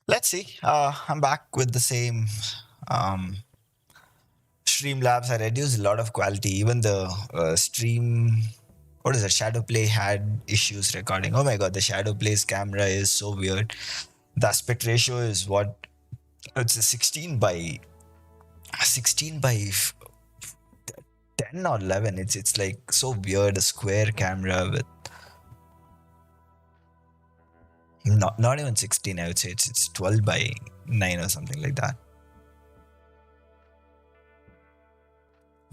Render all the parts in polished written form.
Let's see. I'm back with the same um, Streamlabs. I reduced a lot of quality. Even the stream, what is it? Shadowplay had issues recording. Oh my god, the Shadowplay's camera is so weird. The aspect ratio is what? It's a 16 by 10 or 11. It's like so weird. A square camera with not even 16. I would say it's 12 by 9 or something like that.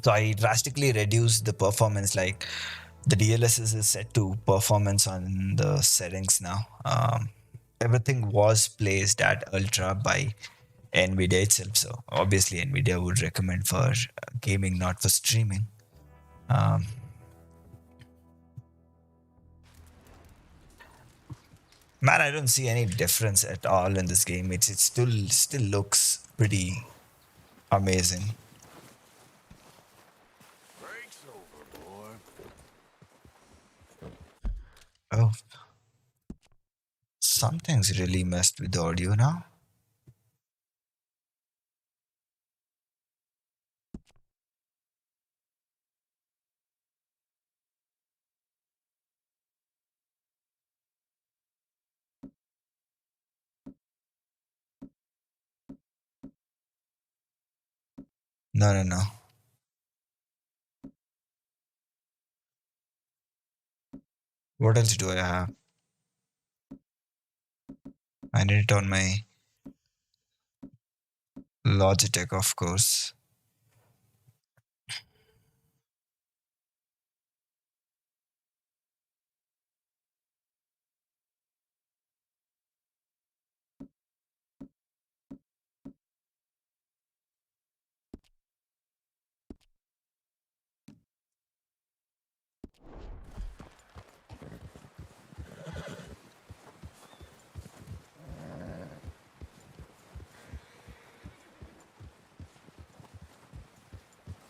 So I drastically reduced the performance. Like the DLSS is set to performance on the settings now. Everything was placed at ultra by NVIDIA itself. So obviously NVIDIA would recommend for gaming, not for streaming. Um, Man, I don't see any difference at all in this game. It still looks pretty amazing. Break's over, boy. Oh, something's really messed with the audio now. No, no, no. What else do I have? I need it on my Logitech, of course.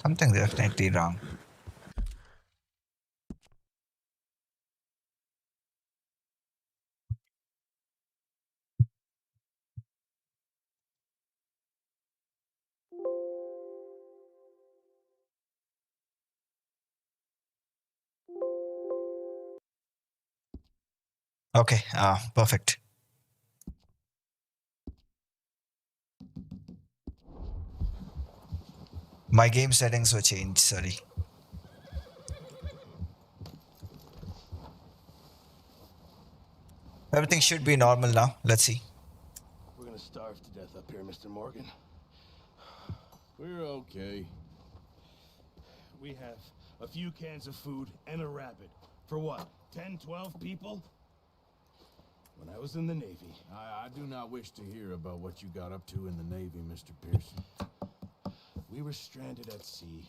Something's definitely wrong. Okay, perfect. My game settings were changed. Sorry. Everything should be normal now. Let's see. We're gonna starve to death up here, Mr. Morgan. We're okay. We have a few cans of food and a rabbit. For what? 10, 12 people? When I was in the Navy. I do not wish to hear about what you got up to in the Navy, Mr. Pearson. We were stranded at sea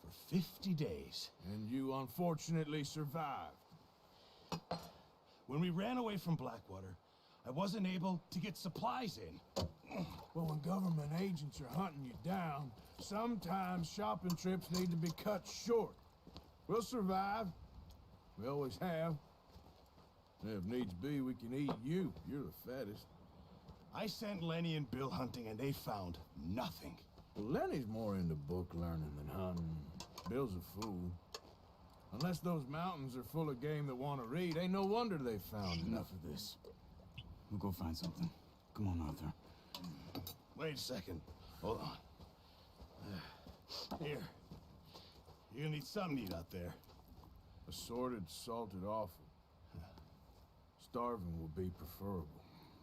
for 50 days. And you unfortunately survived. When we ran away from Blackwater, I wasn't able to get supplies in. Well, when government agents are hunting you down, sometimes shopping trips need to be cut short. We'll survive. We always have. If needs be, we can eat you. You're the fattest. I sent Lenny and Bill hunting and they found nothing. Well, Lenny's more into book learning than hunting. Bill's a fool. Unless those mountains are full of game that want to read, ain't no wonder they found Enough of this. We'll go find something. Come on, Arthur. Wait a second. Hold on. Here. You're gonna need something to eat out there. Assorted, salted offal. Starving will be preferable.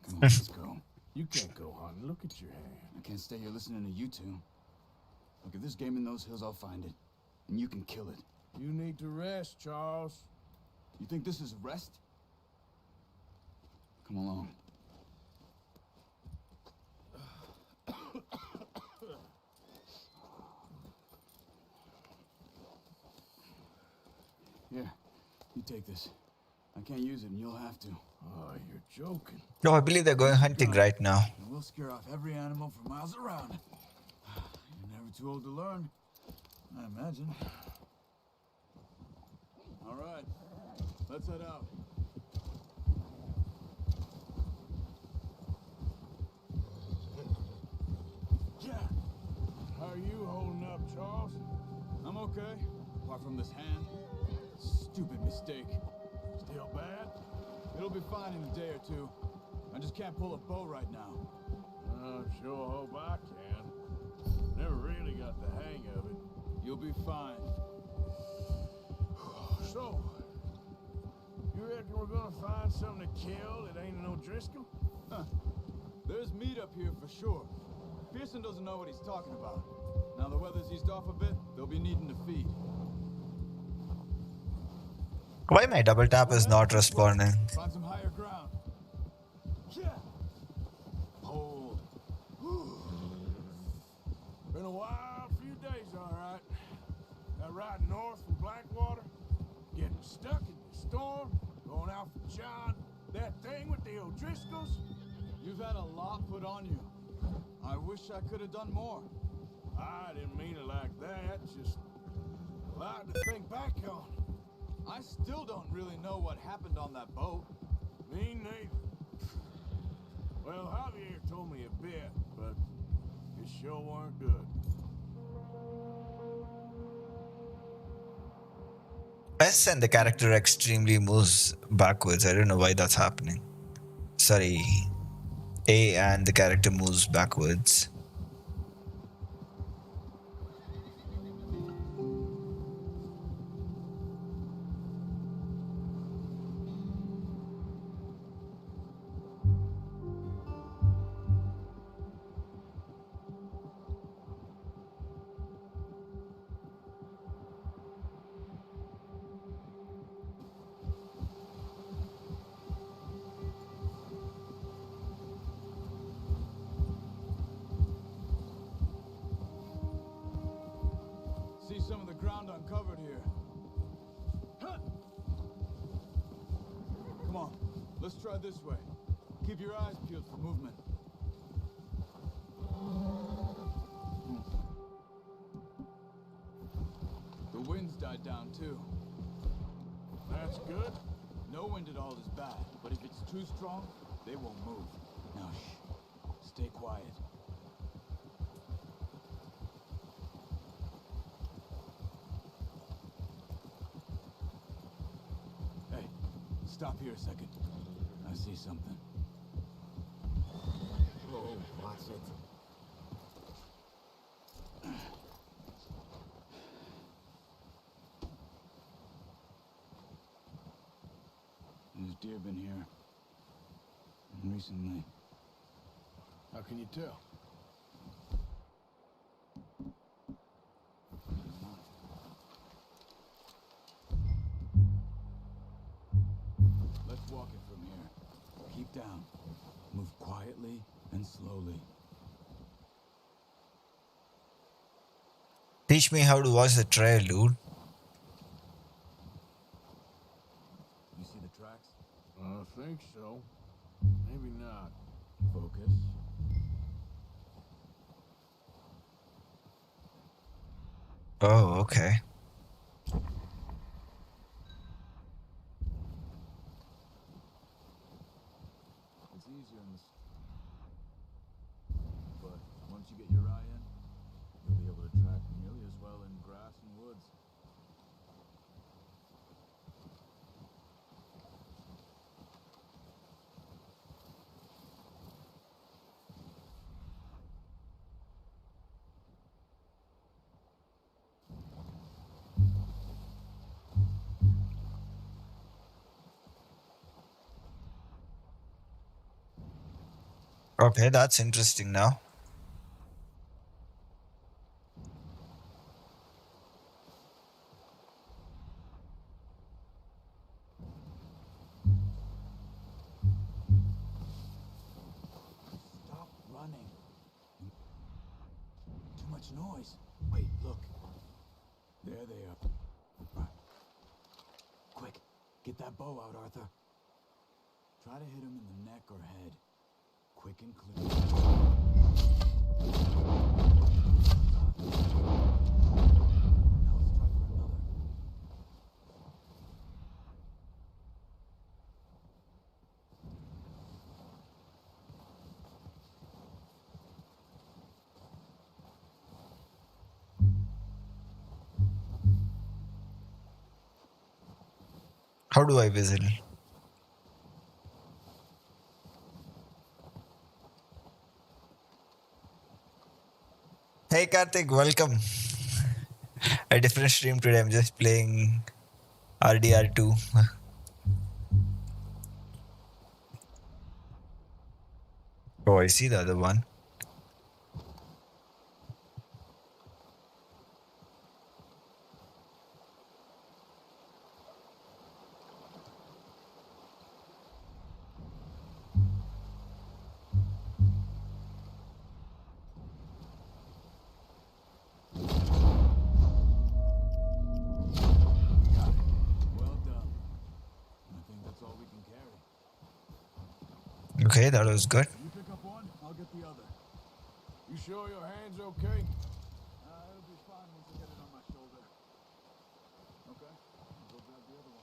Come on, let's go. You can't go hunting. Look at your hand. I can't stay here listening to you two. Look, if there's game in those hills, I'll find it. And you can kill it. You need to rest, Charles. You think this is rest? Come along. Here, you take this. I can't use it, and you'll have to. Oh, you're joking. No, I believe they're going hunting right now. And we'll scare off every animal for miles around. You're never too old to learn, I imagine. All right, let's head out. are you holding up, Charles? I'm okay, apart from this hand. Stupid mistake. Still bad? It'll be fine in a day or two. I just can't pull a bow right now. I sure hope I can. Never really got the hang of it. You'll be fine. So, you reckon we're gonna find something to kill that ain't no Driscoll? Huh. There's meat up here for sure. Pearson doesn't know what he's talking about. Now the weather's eased off a bit, they'll be needing to feed. Why my double tap is not responding? Find some higher ground. Yeah. Hold. Been a wild few days, all right. That ride north from Blackwater, getting stuck in the storm, going out for John, that thing with the O'Driscolls. You've had a lot put on you. I wish I could have done more. I didn't mean it like that, just a lot to think back on. I still don't really know what happened on that boat. Me neither. Well, Javier told me a bit, but it sure weren't good. S and the character extremely moves backwards. I don't know why that's happening. Sorry. A and the character moves backwards. See some of the ground uncovered here. Huh. Come on, let's try this way. Keep your eyes peeled for movement. The wind's died down too. That's good. No wind at all is bad, but if it's too strong, they won't move. Now shh, stay quiet. Hey, stop here a second. I see something. Oh, watch it. There's deer been here. Recently. How can you tell? Let's walk it from here. Keep down. Move quietly and slowly. Teach me how to watch the trail, dude. You see the tracks? I think so. Maybe not. Focus. Oh, okay. It's easier in this. But once you get your eye in, you'll be able to track nearly as well in grass and woods. Okay, that's interesting now. Stop running. Too much noise. Wait, look. There they are. Right. Quick, get that bow out, Arthur. Try to hit him in the neck or head. Quick and clear. Now let's try for another. How do I whistle? Hey Karthik, welcome. A different stream today. I'm just playing RDR2. Oh, I see the other one. Well done. I think that's all we can carry. Okay, that was good. You pick up one, I'll get the other. You sure your hand's okay? It'll be fine once I get it on my shoulder. Okay, I'll go grab the other one.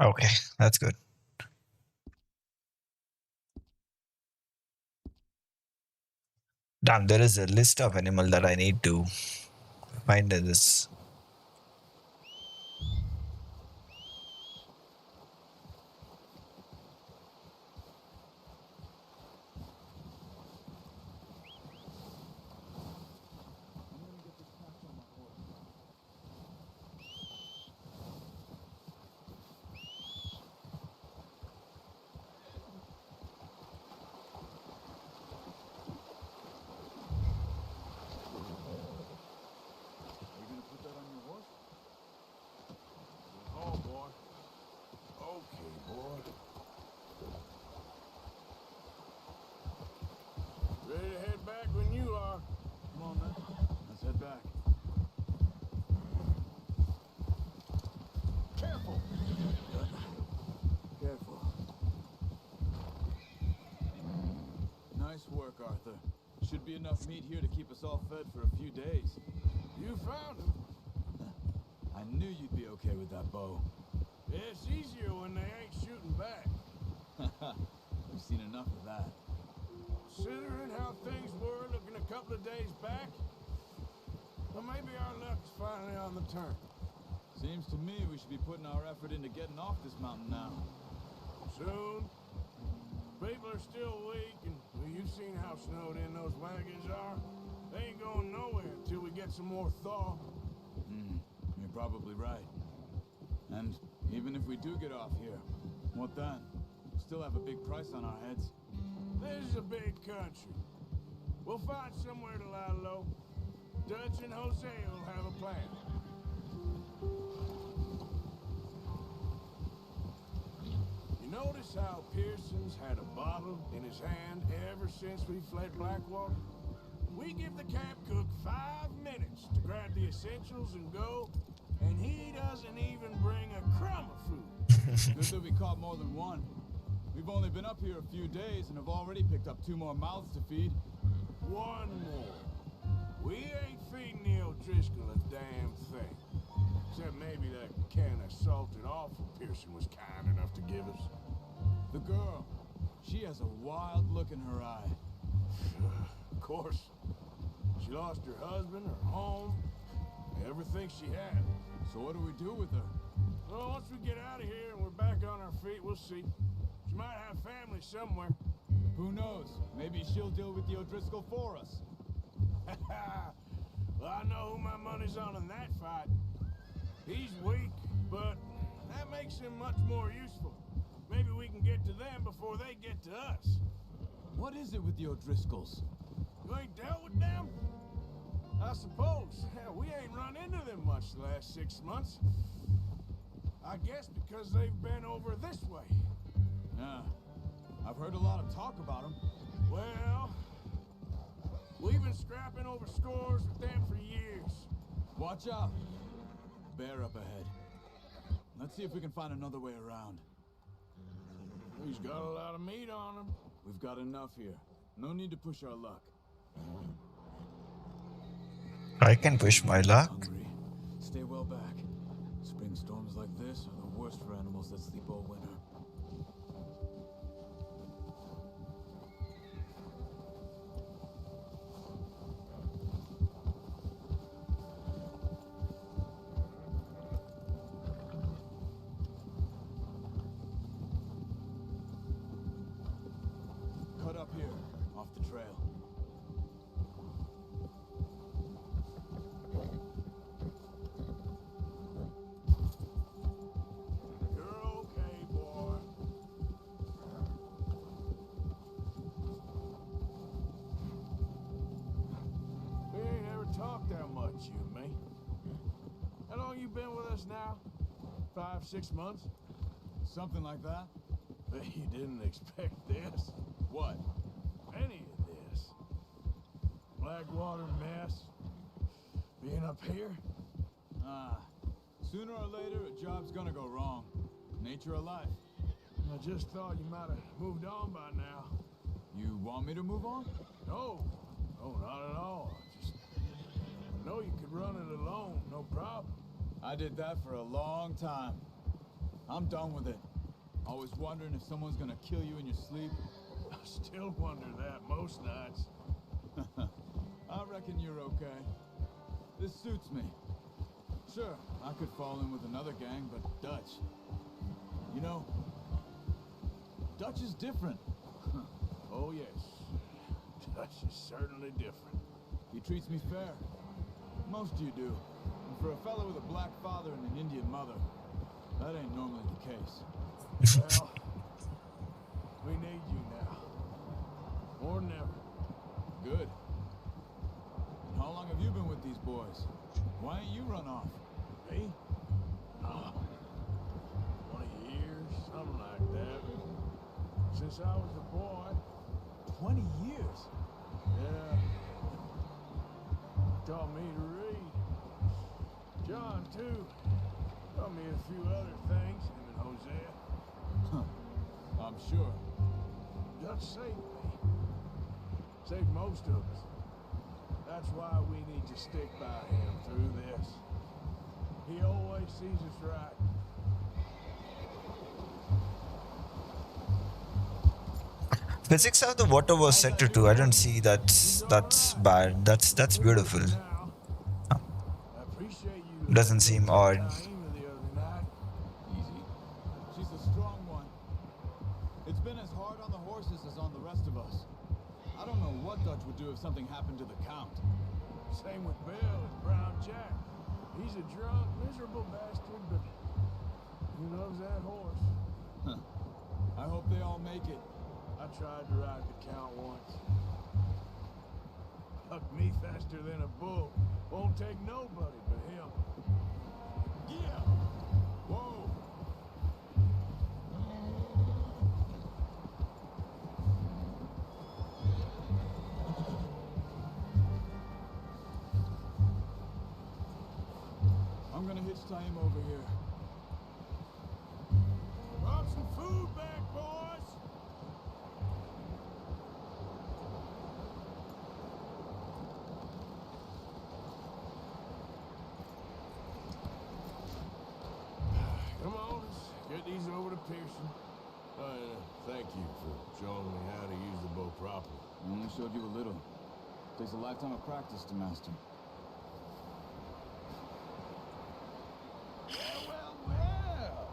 Okay, that's good. Damn, there is a list of animal that I need to find in this. I'm gonna get this patch on my horse. Are you gonna put that on your horse? Oh, boy. Okay, boy. Ready to head back when you are. Come on, man. Let's head back. Careful! Careful. Nice work, Arthur. Should be enough meat here to keep us all fed for a few days. You found him. I knew you'd be okay with that bow. Yeah, it's easier when they ain't shooting back. We've seen enough of that. Considering how things were looking a couple of days back, well, maybe our luck's finally on the turn. Seems to me we should be putting our effort into getting off this mountain now. Soon. People are still weak, and well, you've seen how snowed in those wagons are. They ain't going nowhere until we get some more thaw. You're probably right. And even if we do get off here, what then? We'll still have a big price on our heads. This is a big country. We'll find somewhere to lie low. Dutch and Jose will have a plan. You notice how Pearson's had a bottle in his hand ever since we fled Blackwater? We give the camp cook 5 minutes to grab the essentials and go, and he doesn't even bring a crumb of food. Good that we caught more than one. We've only been up here a few days and have already picked up 2 more mouths to feed. One more. We ain't feeding the O'Driscoll a damn thing. Except maybe that can of salted offal Pearson was kind enough to give us. The girl, she has a wild look in her eye. Of course. She lost her husband, her home, everything she had. So what do we do with her? Well, once we get out of here and we're back on our feet, we'll see. She might have family somewhere. Who knows? Maybe she'll deal with the O'Driscoll for us. Well, I know who my money's on in that fight. He's weak, but that makes him much more useful. Maybe we can get to them before they get to us. What is it with the O'Driscolls? You ain't dealt with them? I suppose. Hell, we ain't run into them much the last 6 months. I guess because they've been over this way. Yeah, I've heard a lot of talk about them. Well, we've been scrapping over scores with them for years. Watch out. Bear up ahead. Let's see if we can find another way around. He's got a lot of meat on him. We've got enough here. No need to push our luck. I can push my luck. Hungry. Stay well back. Spring storms like this are the worst for animals that sleep all winter. Cut up here, off the trail. You're okay, boy. We ain't ever talked that much, you and me. How long you been with us now? 5, 6 months? Something like that? You didn't expect this. What? Any of this. Blackwater mess. Being up here? Ah, sooner or later, a job's gonna go wrong. Nature of life. I just thought you might have moved on by now. You want me to move on? No, not at all. Just know you could run it alone, no problem. I did that for a long time. I'm done with it. Always wondering if someone's gonna kill you in your sleep. I still wonder that most nights. I reckon you're okay. This suits me. Sure, I could fall in with another gang, but Dutch. You know, Dutch is different. Oh, yes. Dutch is certainly different. He treats me fair. Most of you do. And for a fellow with a black father and an Indian mother, that ain't normally the case. Well, we need you now. More than ever. Good. And how long have you been with these boys? Why ain't you run off? Me? Oh, 20 years, something like that. Since I was a boy. 20 years? Yeah. Taught me to read. John, too. Taught me a few other things, him and Hosea. I'm sure. Dutch saved me. Saved most of us. That's why we need to stick by him through this. He always sees us right. Physics of the water was set to 2. I don't see that's bad. That's beautiful. Now, I appreciate you. Doesn't seem odd. Taima the other night. Easy. She's a strong one. It's been as hard on the horses as on the rest of us. I don't know what Dutch would do if something happened to the Count. Same with Bill and Brown Jack. He's a drunk, miserable bastard, but he loves that horse. I hope they all make it. I tried to ride the Count once. Hucked me faster than a bull. Won't take nobody but him. Yeah! Whoa! I'm gonna hitch Taima over here. Brought some food back, boys. Come on, let's get these over to Pearson. Thank you for showing me how to use the bow properly. I only showed you a little. Takes a lifetime of practice to master. Well.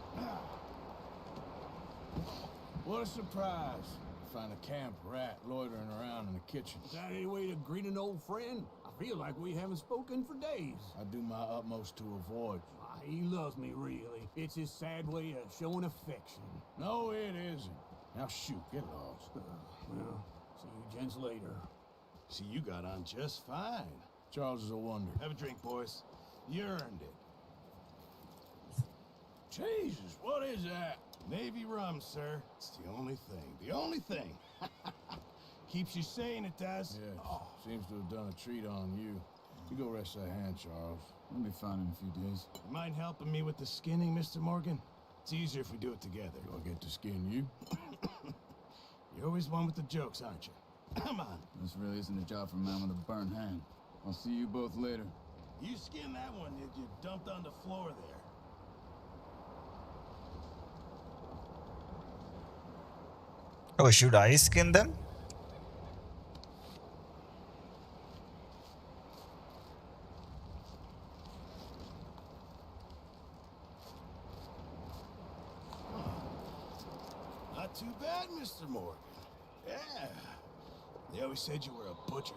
What a surprise. Find a camp rat loitering around in the kitchen. Is that any way to greet an old friend? I feel like we haven't spoken for days. I do my utmost to avoid. He loves me, really. It's his sad way of showing affection. No, it isn't. Now shoot, get lost. Well, see you gents later. See, you got on just fine. Charles is a wonder. Have a drink, boys. You earned it. Jesus, what is that? Navy rum, sir. It's the only thing. The only thing. Keeps you sane, it does. Yes, seems to have done a treat on you. You go rest that hand, Charles. I'll be fine in a few days. You mind helping me with the skinning, Mr. Morgan? It's easier if we do it together. Do I get to skin you? You're always one with the jokes, aren't you? Come on. This really isn't a job for a man with a burnt hand. I'll see you both later. You skinned that one, did you? Dumped on the floor there. Oh, should I skin them? Not too bad, Mr. Morgan. Yeah. They always said you were a butcher.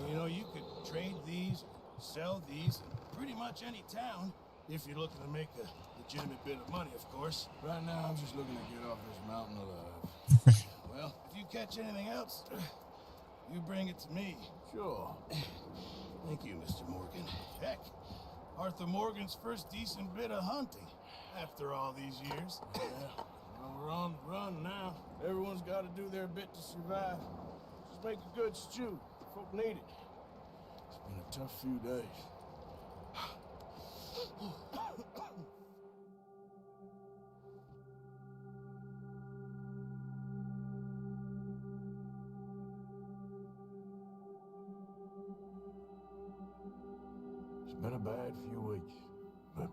You know, you could trade these, sell these in pretty much any town, if you're looking to make a legitimate bit of money, of course. Right now, I'm just looking to get off this mountain alive. Well, if you catch anything else, you bring it to me. Sure. Thank you, Mr. Morgan. Heck, Arthur Morgan's first decent bit of hunting after all these years. Yeah. Well, we're on the run now. Everyone's got to do their bit to survive. Just make a good stew. Folk need it. It's been a tough few days. It's been a bad few weeks, but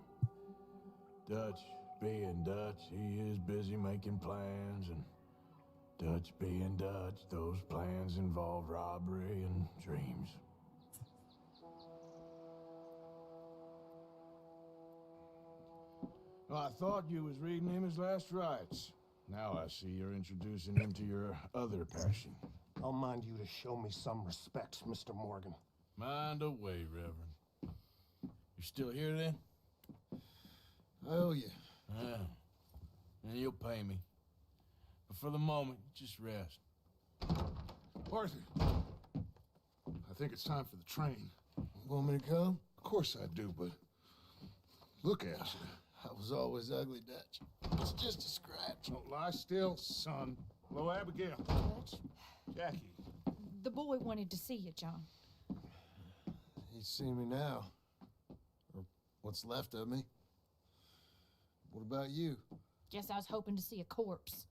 Dutch being Dutch, he is busy making plans, and Dutch being Dutch, those plans involve robbery and dreams. Well, I thought you was reading him his last rites. Now I see you're introducing him to your other passion. I'll mind you to show me some respect, Mr. Morgan. Mind away, Reverend. You still here then? I owe you. Yeah. And you'll pay me. But for the moment, just rest. Arthur, I think it's time for the train. Want me to come? Of course I do, but look at you. I was always ugly, Dutch. It's just a scratch. Don't lie still, son. Hello, Abigail. Dutch, Jackie. the boy wanted to see you, John. He's seen me now. Or what's left of me. What about you? Guess I was hoping to see a corpse.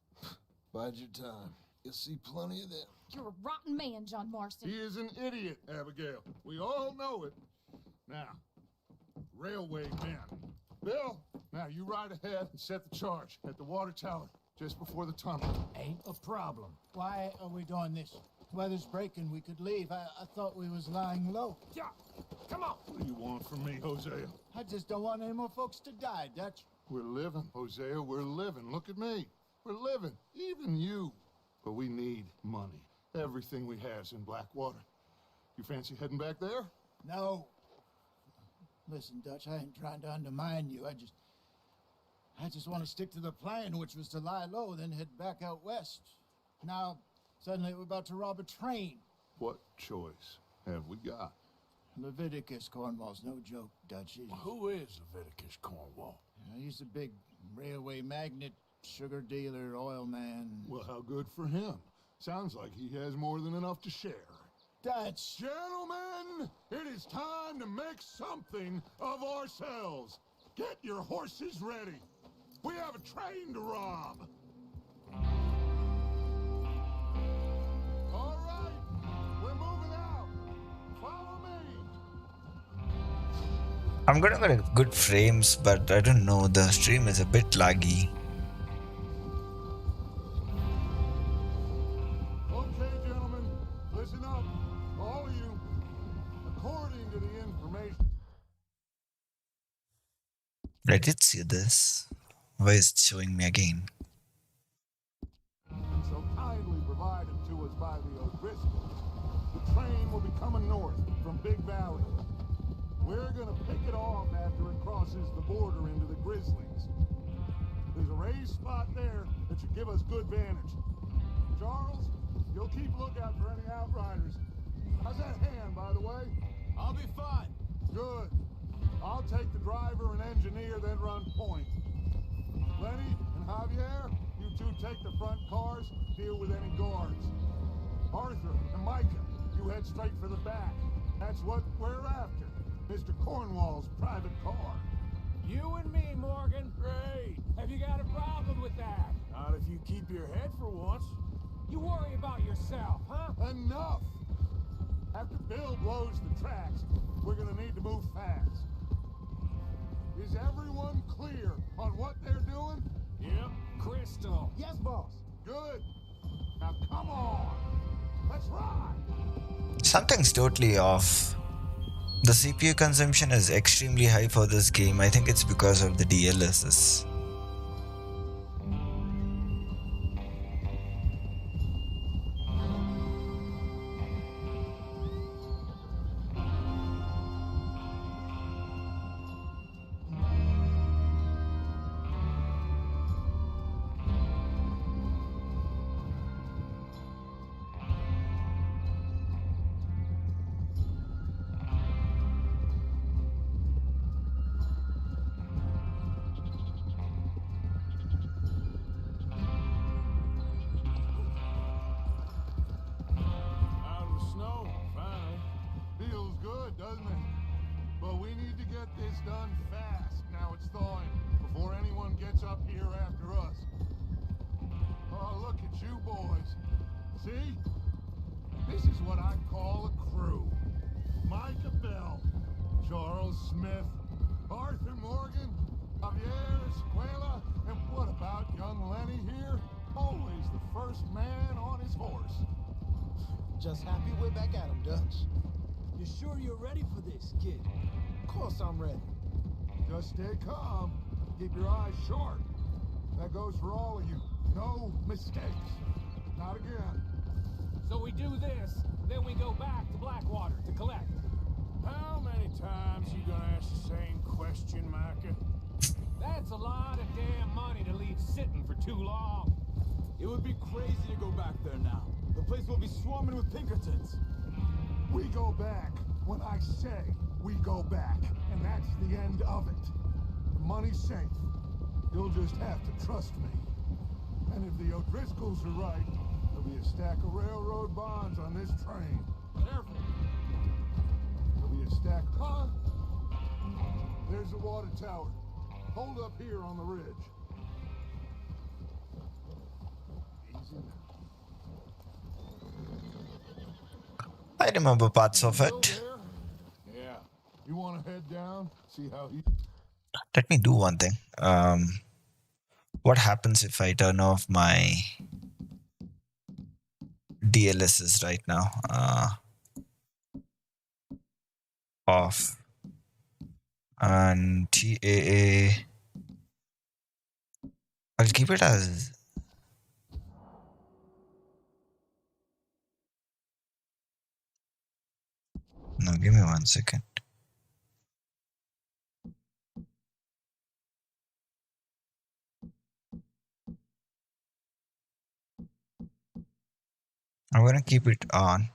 Bide your time. You'll see plenty of them. You're a rotten man, John Marston. He is an idiot, Abigail. We all know it. Now, railway men. Bill, now you ride ahead and set the charge at the water tower just before the tunnel. Ain't a problem. Why are we doing this? Weather's breaking. We could leave. I thought we was lying low. Yeah, come on. What do you want from me, Hosea? I just don't want any more folks to die, Dutch. We're living, Hosea. We're living. Look at me. We're living. Even you. But we need money. Everything we has in Blackwater. You fancy heading back there? No. Listen, Dutch, I ain't trying to undermine you. I just want to stick to the plan, which was to lie low, then head back out west. Now, suddenly we're about to rob a train. What choice have we got? Leviticus Cornwall's no joke, Dutch. Who is Leviticus Cornwall? He's a big railway magnate, sugar dealer, oil man. Well, how good for him. Sounds like he has more than enough to share. Dutch! Gentlemen, it is time to make something of ourselves. Get your horses ready. We have a train to rob. All right, we're moving out. Follow me. I'm gonna get good frames, but I don't know, the stream is a bit laggy. Okay, gentlemen, listen up. All of you. According to the information... I did see this. Why is it showing me again? so kindly provided to us by the O'Driscolls, the train will be coming north from Big Valley. We're gonna pick it off after it crosses the border into the Grizzlies. There's a raised spot there that should give us good vantage. Charles, you'll keep lookout for any outriders. How's that hand, by the way? I'll be fine. Good. I'll take the driver and engineer, then run point. Lenny and Javier, you two take the front cars, deal with any guards. Arthur and Micah, you head straight for the back. That's what we're after. Mr. Cornwall's private car. You and me, Morgan. Great. Have you got a problem with that? Not if you keep your head for once. You worry about yourself, huh? Enough! After Bill blows the tracks, we're gonna need to move fast. Is everyone clear on what they're doing? Yep. Crystal. Yes, boss. Good. Now come on. Let's ride. Something's totally off. The CPU consumption is extremely high for this game. I think it's because of the DLSS. Out of the snow, finally. Feels good, doesn't it? But we need to get this done fast. Now it's thawing before anyone gets up here after us. Oh, look at you boys. See? This is what I call a crew. Micah Bell, Charles Smith, Arthur Morgan, Javier Escuela, and what about young Lenny here? Always the first man on his horse. Just happy we're back at him, Dutch. You sure you're ready for this, kid? Of course I'm ready. Just stay calm. Keep your eyes sharp. That goes for all of you. No mistakes. Not again. So we do this, then we go back to Blackwater to collect. How many times you gonna ask the same question, Micah? That's a lot of damn money to leave sitting for too long. It would be crazy to go back there now. The place will be swarming with Pinkertons. We go back when I say we go back. And that's the end of it. The money's safe. You'll just have to trust me. And if the O'Driscolls are right, there'll be a stack of railroad bonds on this train. Careful. There'll be a stack of... Huh? There's the water tower. Hold up here on the ridge. Easy now. I remember parts of Still it. there? Yeah. You want to head down? See how he... Let me do one thing. What happens if I turn off my DLSS right now? Off. And TAA. I'll keep it as... No, give me 1 second. I'm gonna keep it on.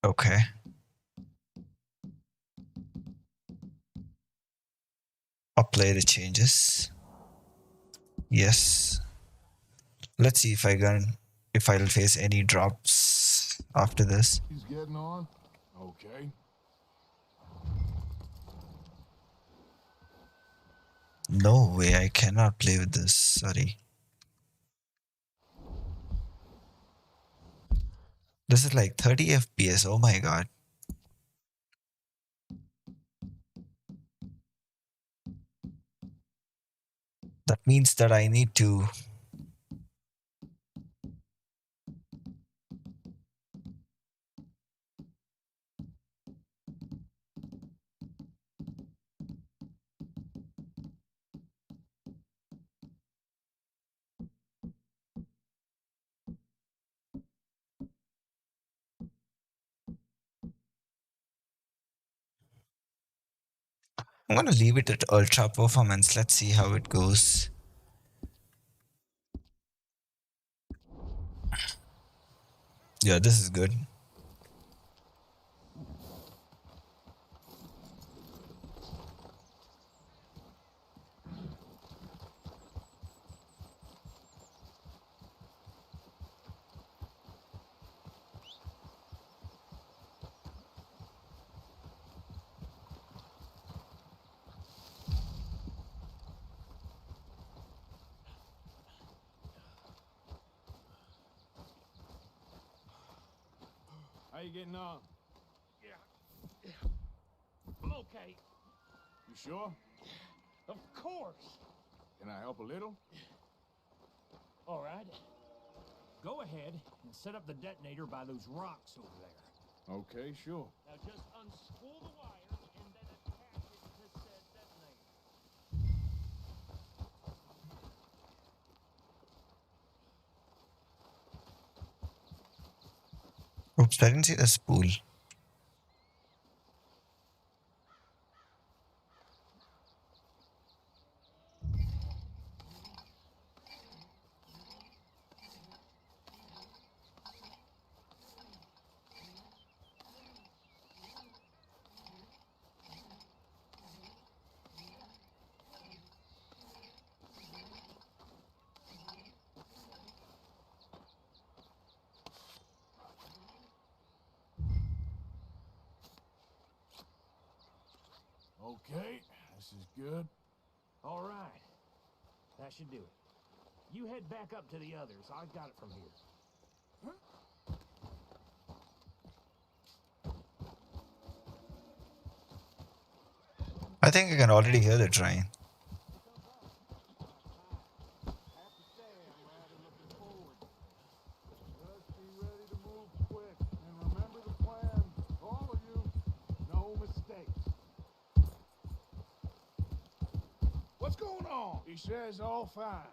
Okay. Apply the changes. Yes. Let's see if I'll face any drops after this. He's getting on? Okay. No way, I cannot play with this. Sorry. This is like 30 FPS. Oh my god. That means that I need to I'm gonna leave it at ultra performance. Let's see how it goes. Yeah, this is good. you getting on? I'm okay. You sure? Of course. Can I help a little? All right. Go ahead and set up the detonator by those rocks over there. Okay, sure. Now just unspool the wires and then attach it to said detonator. Oops, I didn't see the spool. Okay, this is good. All right. That should do it. You head back up to the others. I got it from here. I think I can already hear the train. Just be ready to move quick. And remember the plan. All of you, no mistakes. What's going on? He says all fine.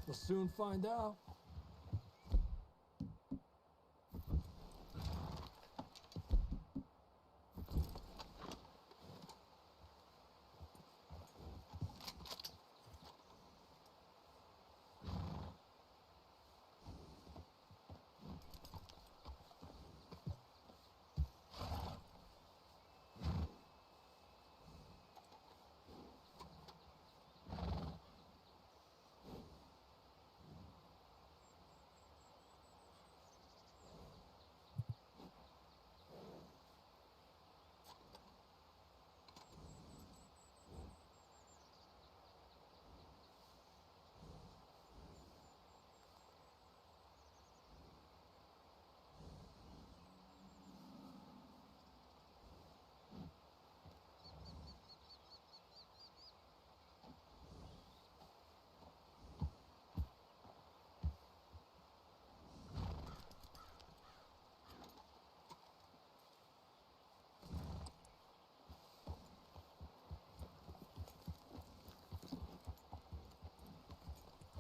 We'll soon find out.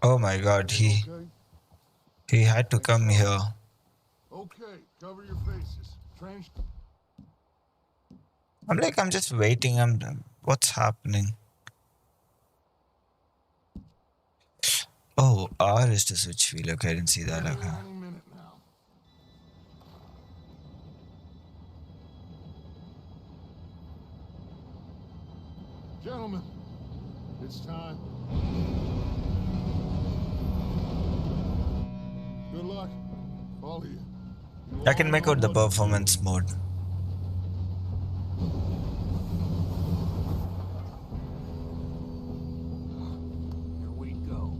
Oh my god, Okay? he had to come here. Okay, cover your faces. Trench. I'm just waiting. What's happening? Oh, R is the switch wheel. Okay, I didn't see that. Okay. Any minute now. Gentlemen, it's time. Good luck, all of you. You I can all make know out the what to do. performance mode. Here we go.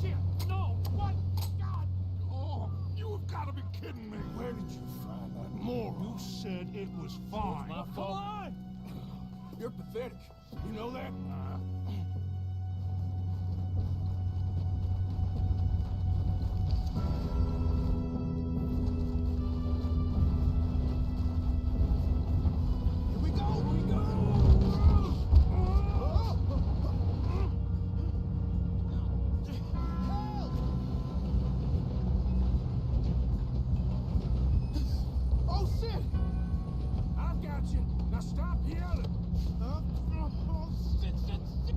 Shit! No! What? God! Oh, you have got to be kidding me. Where did you find that moron? You said it was fine. My Come fault. on! You're pathetic. You know that? Here we go. Here we go. Oh shit! I've got you. Now stop yelling. Oh, shit, shit, shit.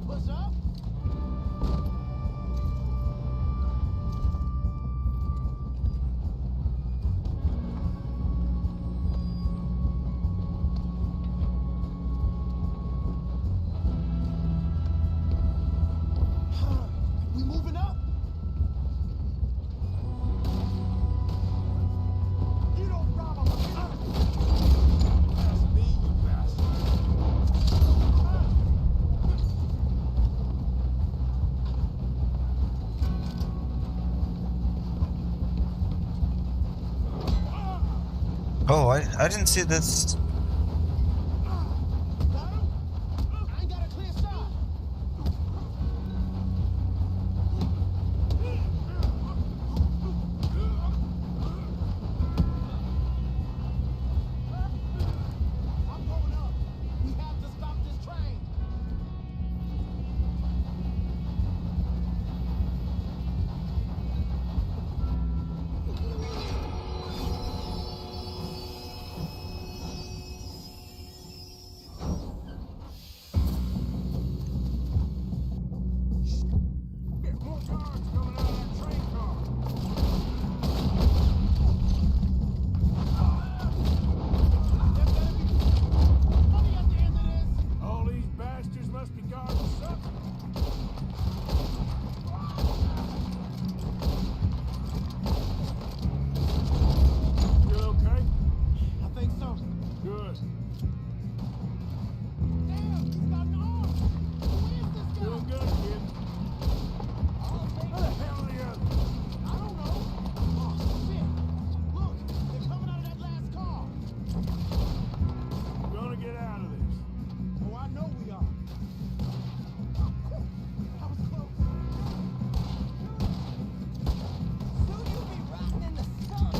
push up? We moving up? You don't problem with me. That's me, you bastard. Oh, I didn't see this. Got him? I ain't got a clear shot. I'm going up. We have to stop this train. More guards coming out of that train car. Money at the end of this. All these bastards must be guarding something. You okay? I think so. Good. Damn, he's got an arm. Who is this guy? Doing good, kid. Where the hell are the others? I don't know. Oh, shit. Look, they're coming out of that last car. We're gonna get out of this. Oh, I know we are. That was close. Soon you'll be rotting in the sun.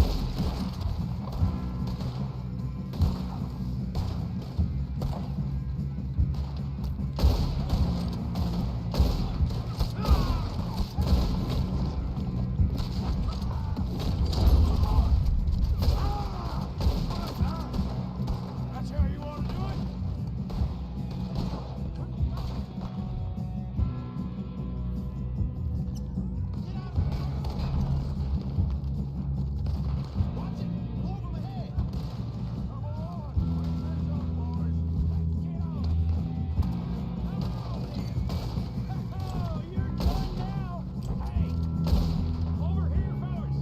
That's how you want to do it? Watch it. More of them ahead. Come on. Let's go, boys. Get on. Oh, you're done now. Hey, over here, fellas.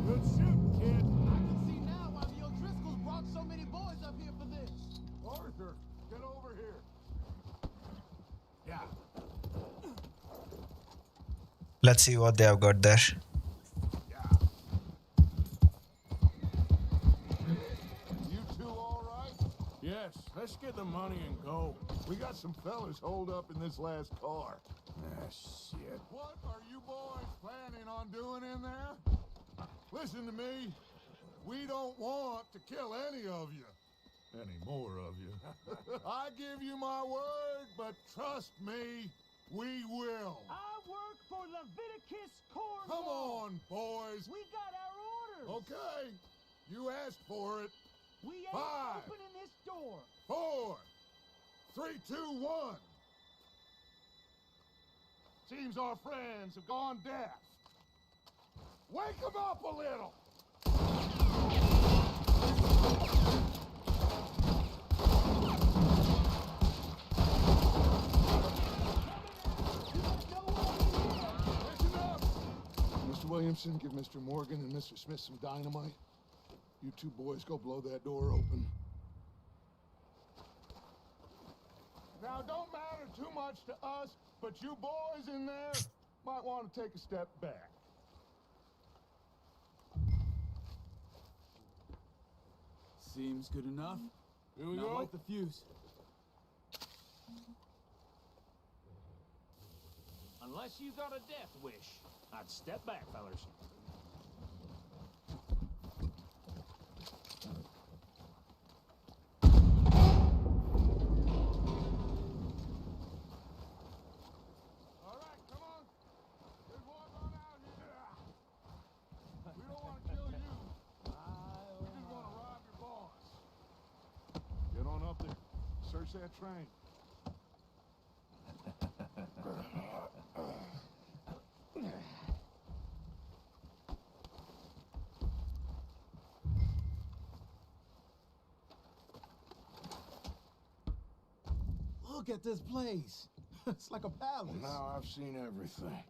Good shooting, kid. I can see now why the O'Driscolls brought so many boys up here for this. Arthur, get over here. Yeah. Let's see what they have got there. You two all right? Yes, let's get the money and go. We got some fellas holed up in this last car. Ah, shit. What are you boys planning on doing in there? Listen to me. We don't want to kill any of you. Any more of you. I give you my word, but trust me, we will. I work for Leviticus Corps. Come on, boys. We got our orders. Okay. You asked for it. We ain't 5, opening this door. 4, 3, 2, 1. Seems our friends have gone deaf. Wake them up a little. Listen up. Mr. Williamson, give Mr. Morgan and Mr. Smith some dynamite. You two boys go blow that door open. Now, don't matter too much to us, but you boys in there might want to take a step back. Seems good enough. Here we Now go. light the fuse. Unless you got a death wish, I'd step back, fellas. All right, come on. There's one on out here. We don't want to kill you. We just want to rob your boss. Get on up there. Search that train. Look at this place. It's like a palace. Now I've seen everything.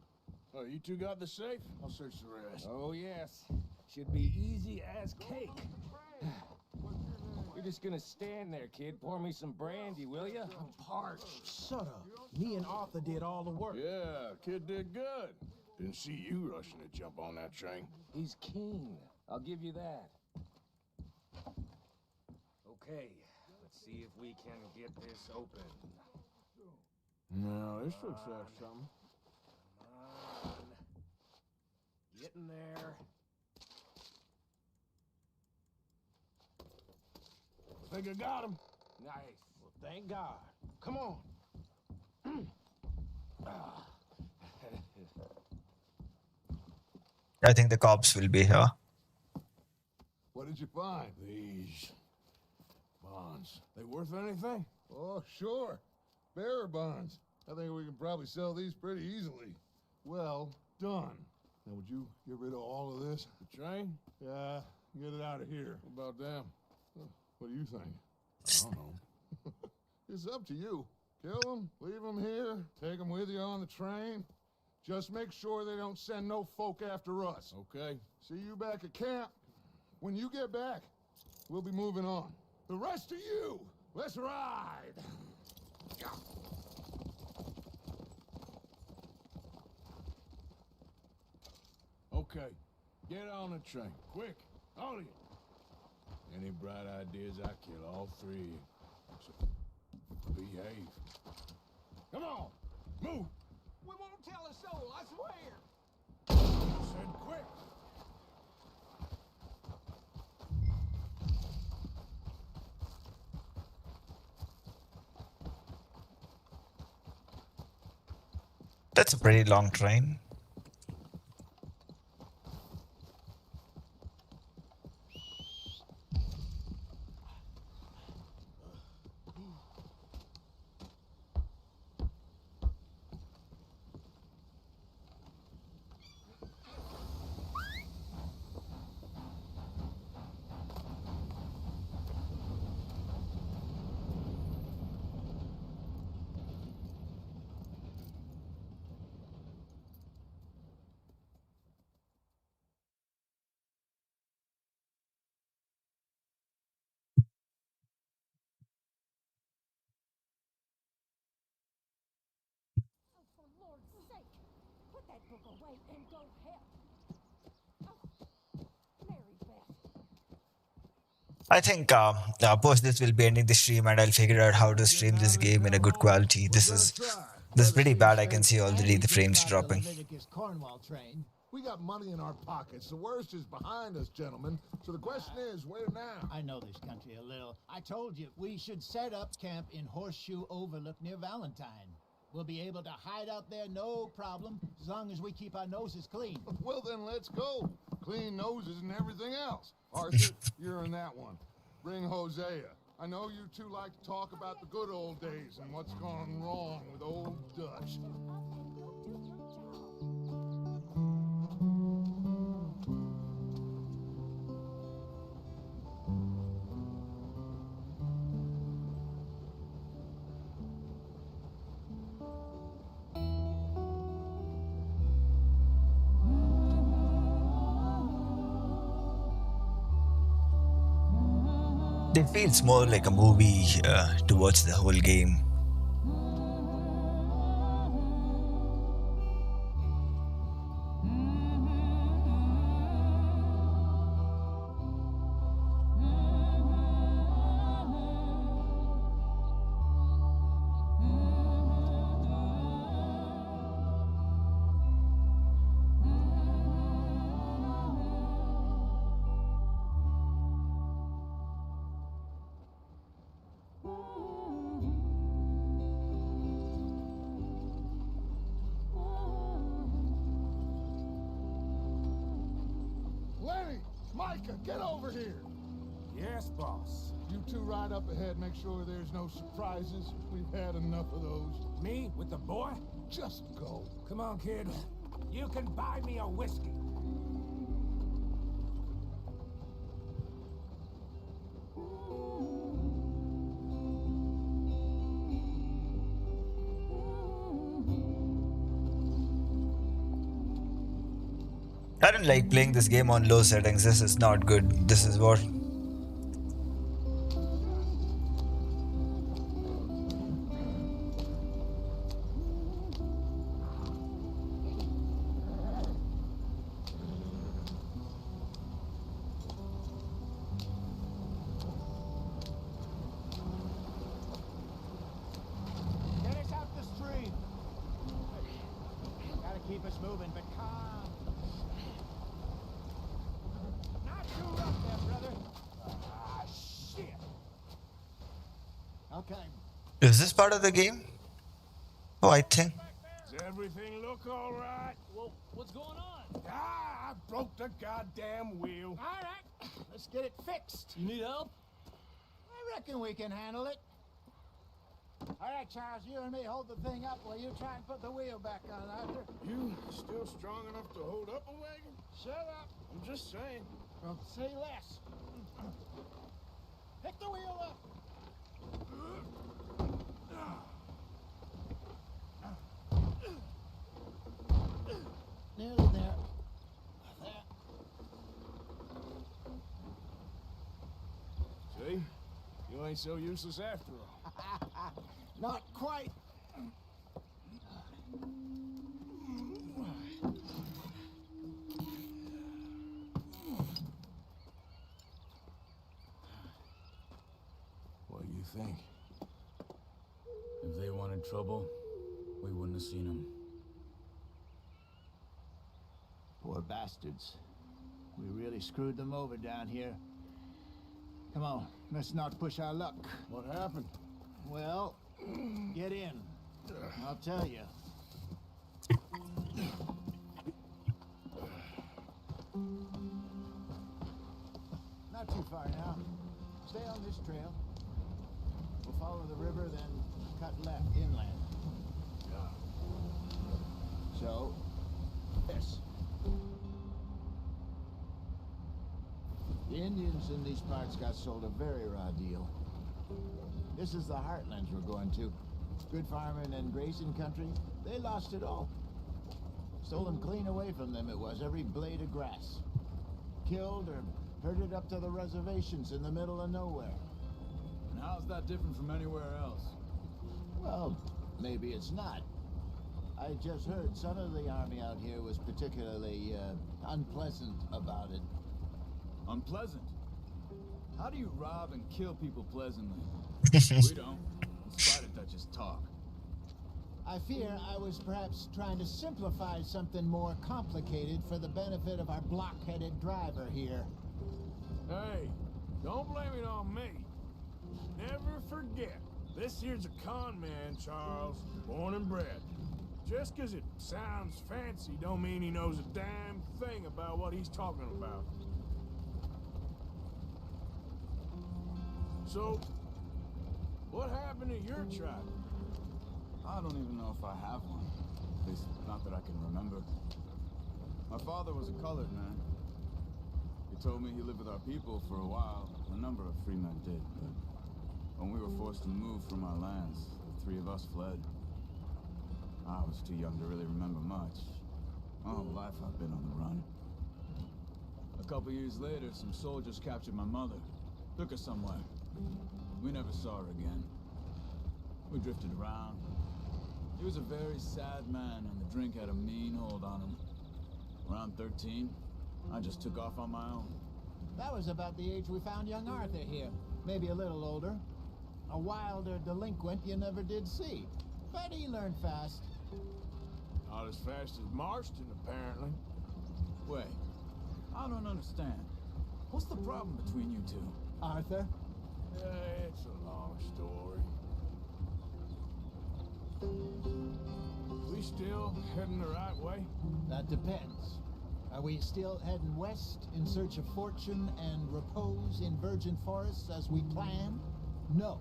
Oh, you two got the safe? I'll search the rest. Oh, yes. Should be easy as cake. You're just gonna stand there, kid. Pour me some brandy, will ya? I'm parched. Shut up. Me and Arthur did all the work. Yeah, kid did good. Didn't see you rushing to jump on that train. He's keen. I'll give you that. Okay, let's see if we can get this open. No, this looks like something. Come on. Get in there. Think I got him. Nice. Well, thank God. Come on. I think the cops will be here. What did you find? These bonds. They worth anything? Oh, sure. Bearer bonds. I think we can probably sell these pretty easily. Well done. Now, would you get rid of all of this? The train? Yeah, get it out of here. What about them? What do you think? I don't know. It's up to you. Kill them, leave them here, take them with you on the train. Just make sure they don't send no folk after us. Okay. See you back at camp. When you get back, we'll be moving on. The rest of you, let's ride. Okay. Get on the train. Quick. All of you. Any bright ideas, I kill all three of you. So, behave. Come on. Move. We won't tell a soul, I swear. Said quick. That's a pretty long train. Oh, for Lord's sake, put that book away and go help. Oh, Mary Beth. I think post this will be ending the stream, and I'll figure out how to stream this game in a good quality. This is pretty bad. I can see already the frames dropping. Leviticus Cornwall train. We got money in our pockets. The worst is behind us, gentlemen. So the question is, where now? I know this country a little. I told you we should set up camp in Horseshoe Overlook near Valentine. We'll be able to hide out there no problem as long as we keep our noses clean. Well, then let's go. Clean noses and everything else. Arthur, you're in that one. Bring Hosea. I know you two like to talk about the good old days and what's gone wrong with old Dutch. It feels more like a movie towards the whole game. Lenny! Micah, get over here! Yes, boss. You two ride up ahead, make sure there's no surprises. We've had enough of those. Me with the boy? Just go. Come on, kid. You can buy me a whiskey. I don't like playing this game on low settings. This is not good. This is what. Get us out the stream. Gotta keep us moving, but calm. Not too rough there, brother. Ah, shit. Okay. Is this part of the game? Oh, I think. Does everything look all right? Well, what's going on? Ah, I broke the goddamn wheel. All right. Let's get it fixed. You need help? I reckon we can handle it. All right, Charles, you and me hold the thing up while you try and put the wheel back on, Arthur. You still strong enough to hold up a wagon? Shut up. I'm just saying. Well, say less. Pick the wheel up. Nearly there. There. See? You ain't so useless after all. Not quite. What do you think? If they wanted trouble, we wouldn't have seen them. Poor bastards. We really screwed them over down here. Come on, let's not push our luck. What happened? Well, get in. I'll tell you. Not too far now. Stay on this trail. We'll follow the river, then cut left inland. So, this. The Indians in these parts got sold a very raw deal. This is the heartlands we're going to. Good farming and grazing country. They lost it all. Stolen clean away from them it was, every blade of grass. Killed or herded up to the reservations in the middle of nowhere. And how's that different from anywhere else? Well, maybe it's not. I just heard some of the army out here was particularly unpleasant about it. Unpleasant? How do you rob and kill people pleasantly? We don't. In spite of Dutch's talk. I fear I was perhaps trying to simplify something more complicated for the benefit of our blockheaded driver here. Hey, don't blame it on me. Never forget, this here's a con man, Charles, born and bred. Just 'cause it sounds fancy don't mean he knows a damn thing about what he's talking about. So, what happened to your tribe? I don't even know if I have one. At least, not that I can remember. My father was a colored man. He told me he lived with our people for a while. A number of free men did, but when we were forced to move from our lands, the three of us fled. I was too young to really remember much. My whole life I've been on the run. A couple years later, some soldiers captured my mother. Took her somewhere. We never saw her again. We drifted around. He was a very sad man, and the drink had a mean hold on him. Around 13, I just took off on my own. That was about the age we found young Arthur here. Maybe a little older. A wilder delinquent you never did see. But he learned fast. Not as fast as Marston, apparently. Wait, I don't understand. What's the problem between you two? Arthur? Yeah, it's a long story. We still heading the right way? That depends. Are we still heading west in search of fortune and repose in virgin forests as we planned? No.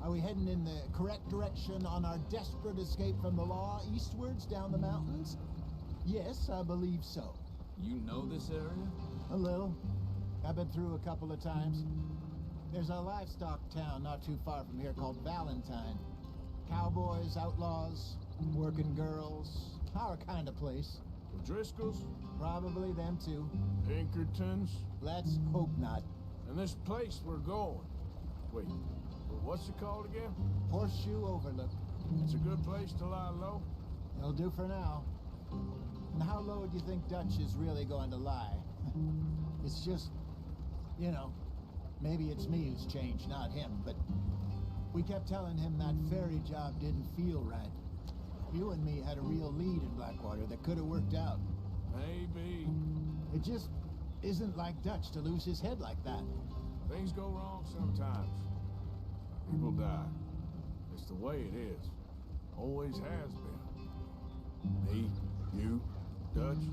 Are we heading in the correct direction on our desperate escape from the law eastwards down the mountains? Yes, I believe so. You know this area? A little. I've been through a couple of times. There's a livestock town not too far from here called Valentine. Cowboys, outlaws, working girls, our kind of place. O'Driscolls? Probably them too. Pinkertons? Let's hope not. And this place we're going. Wait, what's it called again? Horseshoe Overlook. It's a good place to lie low. It'll do for now. And how low do you think Dutch is really going to lie? It's just, you know, maybe it's me who's changed, not him, but we kept telling him that ferry job didn't feel right. You and me had a real lead in Blackwater that could have worked out. Maybe. It just isn't like Dutch to lose his head like that. Things go wrong sometimes. People die. It's the way it is. Always has been. Me, you, Dutch.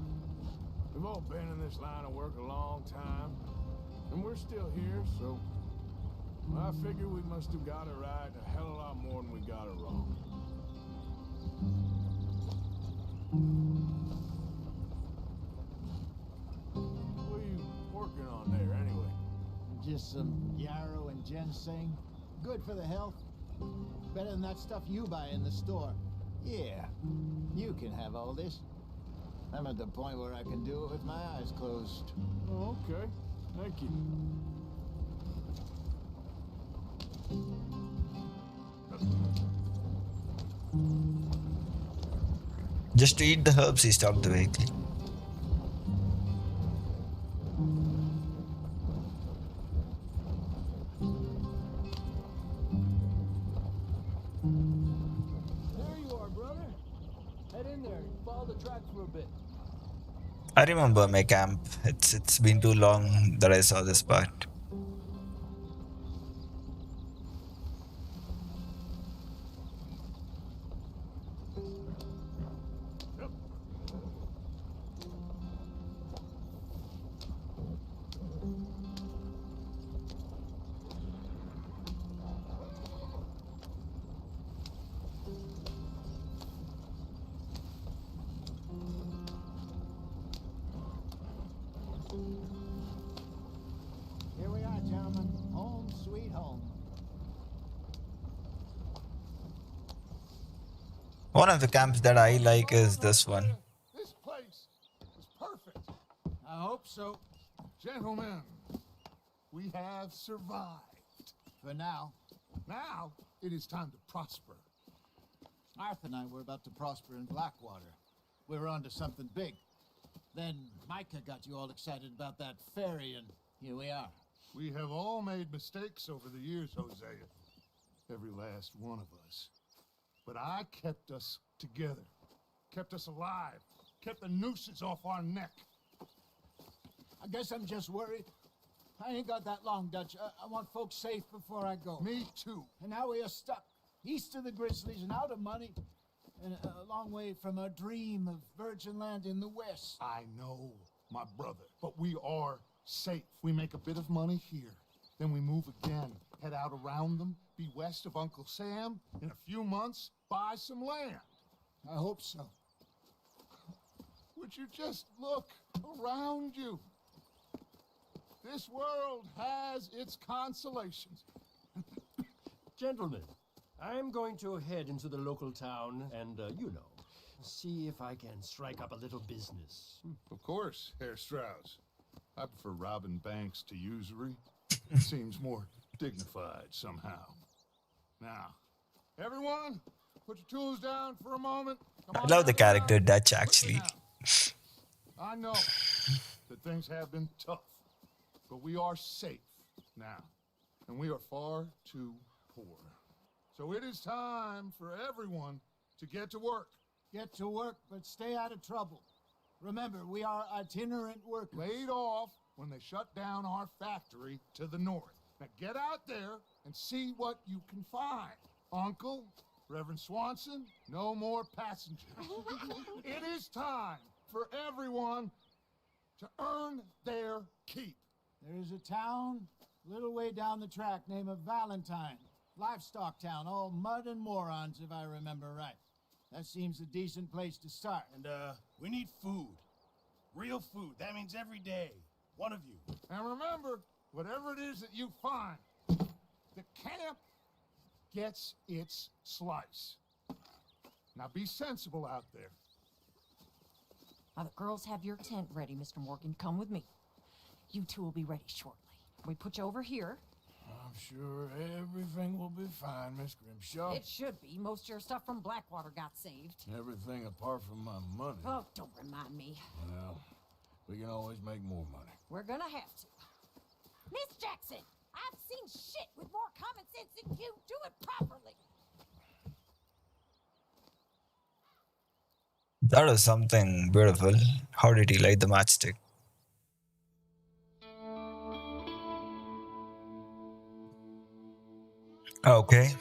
We've all been in this line of work a long time. And we're still here, so I figure we must have got it right a hell of a lot more than we got it wrong. What are you working on there, anyway? Just some yarrow and ginseng. Good for the health. Better than that stuff you buy in the store. Yeah, you can have all this. I'm at the point where I can do it with my eyes closed. Oh, okay. Thank you. Just to eat the herbs, he stopped the vehicle. There you are, brother. Head in there. Follow the track for a bit. I remember my camp. It's been too long that I saw this part. Here we are, gentlemen. Home sweet home. One of the camps that I like is this one. This place is perfect. I hope so. Gentlemen, we have survived. For now. Now it is time to prosper. Arthur and I were about to prosper in Blackwater. We were onto something big. Then Micah got you all excited about that ferry, and here we are. We have all made mistakes over the years, Hosea. Every last one of us. But I kept us together. Kept us alive. Kept the nooses off our neck. I guess I'm just worried. I ain't got that long, Dutch. I want folks safe before I go. Me too. And now we are stuck east of the Grizzlies and out of money and a long way from our dream of virgin land in the west. I know, my brother. But we are safe. We make a bit of money here. Then we move again. Head out around them. Be west of Uncle Sam. In a few months, buy some land. I hope so. Would you just look around you? This world has its consolations. Gentlemen, I'm going to head into the local town and, see if I can strike up a little business. Of course, Herr Strauss. I prefer robbing banks to usury. It seems more dignified somehow. Now, everyone, put your tools down for a moment. Come I on love the down. character Dutch actually. I know that things have been tough, but we are safe now, and we are far too poor. So it is time for everyone to get to work. Get to work, but stay out of trouble. Remember, we are itinerant workers. Laid off when they shut down our factory to the north. Now get out there and see what you can find. Uncle, Reverend Swanson, no more passengers. It is time for everyone to earn their keep. There is a town a little way down the track named Valentine. Livestock town, all mud and morons, if I remember right. That seems a decent place to start. And, we need food. Real food. That means every day. One of you. And remember, whatever it is that you find, the camp gets its slice. Now be sensible out there. Now, the girls have your tent ready, Mr. Morgan. Come with me. You two will be ready shortly. We put you over here. I'm sure everything will be fine, Miss Grimshaw. It should be. Most of your stuff from Blackwater got saved. Everything apart from my money. Oh, don't remind me. Well, we can always make more money. We're gonna have to. Miss Jackson, I've seen shit with more common sense than you. Do it properly. That was something beautiful. How did he light the matchstick? Okay.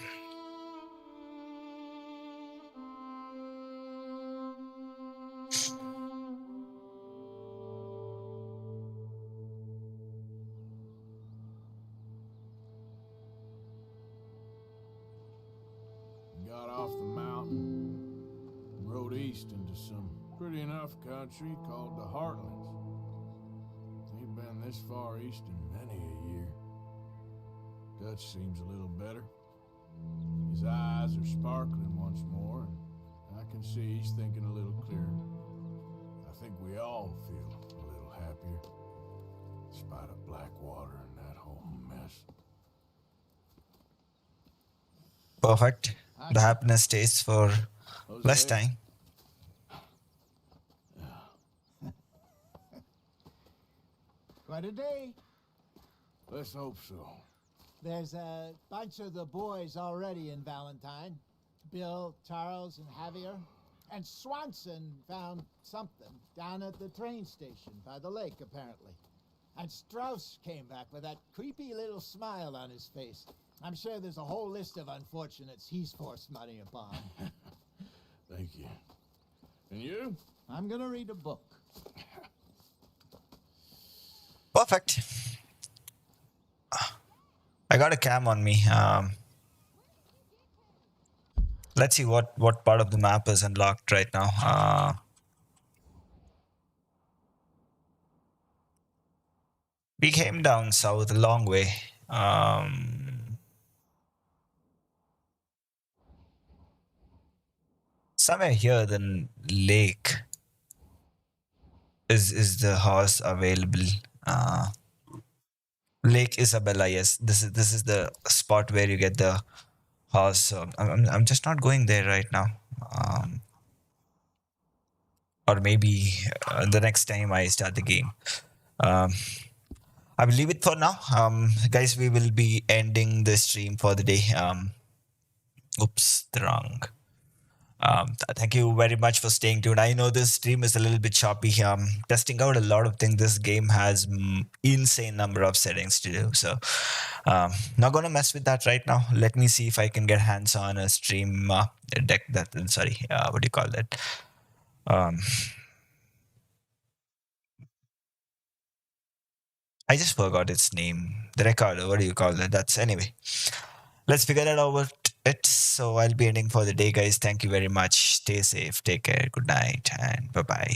Got off the mountain and rode east into some pretty enough country called the Heartlands. Ain't been this far east in many a year. Dutch seems a little better. His eyes are sparkling once more, and I can see he's thinking a little clearer. I think we all feel a little happier, in spite of Blackwater and that whole mess. Perfect. The happiness stays for less Jose? time. Quite a day. Let's hope so. There's a bunch of the boys already in Valentine. Bill, Charles, and Javier. And Swanson found something down at the train station by the lake, apparently. And Strauss came back with that creepy little smile on his face. I'm sure there's a whole list of unfortunates he's forced money upon. Thank you. And you? I'm gonna read a book. Perfect. I got a cam on me. Let's see what part of the map is unlocked right now. We came down south a long way. Somewhere here, the lake is the horse available. Lake Isabella, yes. This is the spot where you get the horse. So I'm just not going there right now. Or maybe the next time I start the game. I will leave it for now. Guys, we will be ending the stream for the day. Oops, the wrong. Thank you very much for staying tuned. I know this stream is a little bit choppy. Testing out a lot of things. This game has insane number of settings to do. So not gonna mess with that right now. Let me see if I can get hands on a stream deck. What do you call that? I just forgot its name. The recorder. What do you call that? That's anyway. Let's figure that out. So I'll be ending for the day, guys. Thank you very much. Stay safe. Take care. Good night. And bye-bye.